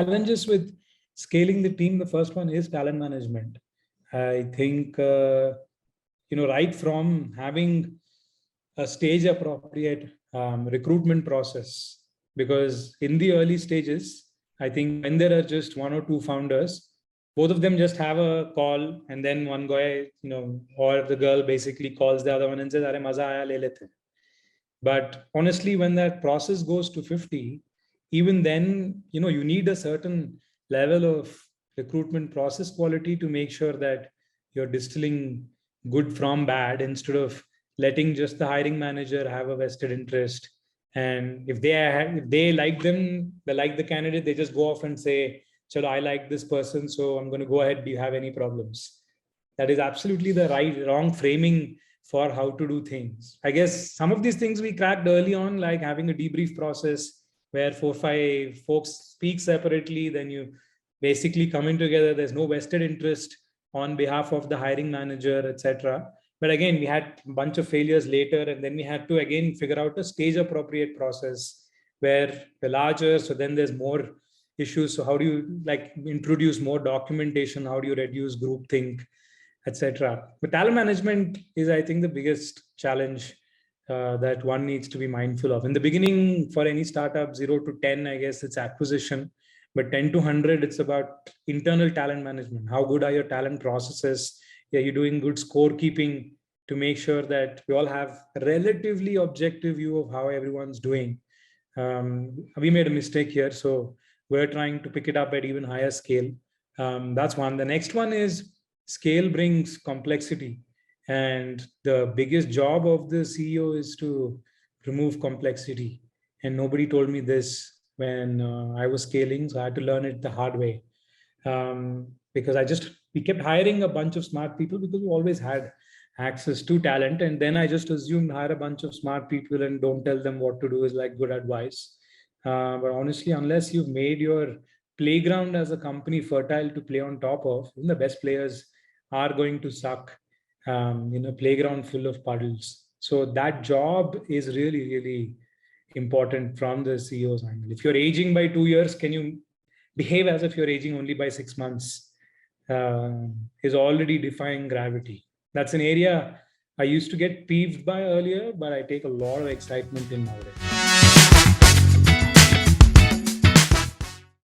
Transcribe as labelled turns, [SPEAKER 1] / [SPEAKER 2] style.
[SPEAKER 1] challenges with scaling the team, the first one is talent management. I think, right from having a stage appropriate recruitment process, because in the early stages, I think when there are just one or two founders, both of them just have a call, and then one guy, or the girl basically calls the other one and says, "Arey maza aaya, le lete." But honestly, when that process goes to 50, even then, you need a certain level of recruitment process quality to make sure that you're distilling good from bad instead of letting just the hiring manager have a vested interest. And if they like them, they like the candidate, they just go off and say, "Chalo, I like this person, so I'm going to go ahead. Do you have any problems?" That is absolutely the wrong framing for how to do things. I guess some of these things we cracked early on, like having a debrief process where 4-5 folks speak separately, then you basically come in together. There's no vested interest on behalf of the hiring manager, etc. But again, we had a bunch of failures later, and then we had to again figure out a stage appropriate process where the larger, so then there's more issues. So how do you introduce more documentation? How do you reduce groupthink, etc. But talent management is, I think, the biggest challenge that one needs to be mindful of. In the beginning, for any startup, 0 to 10, I guess it's acquisition. But 10 to 100, it's about internal talent management. How good are your talent processes? Are you doing good scorekeeping to make sure that we all have a relatively objective view of how everyone's doing? We made a mistake here, so we're trying to pick it up at even higher scale. That's one. The next one is scale brings complexity. And the biggest job of the CEO is to remove complexity. And nobody told me this when I was scaling, so I had to learn it the hard way. Because we kept hiring a bunch of smart people because we always had access to talent. And then I just assumed hire a bunch of smart people and don't tell them what to do is like good advice. But honestly, unless you've made your playground as a company fertile to play on top of, even the best players are going to suck in a playground full of puddles. So that job is really, really important from the CEO's angle. If you're aging by 2 years, can you behave as if you're aging only by 6 months? Is already defying gravity. That's an area I used to get peeved by earlier, but I take a lot of excitement in nowadays.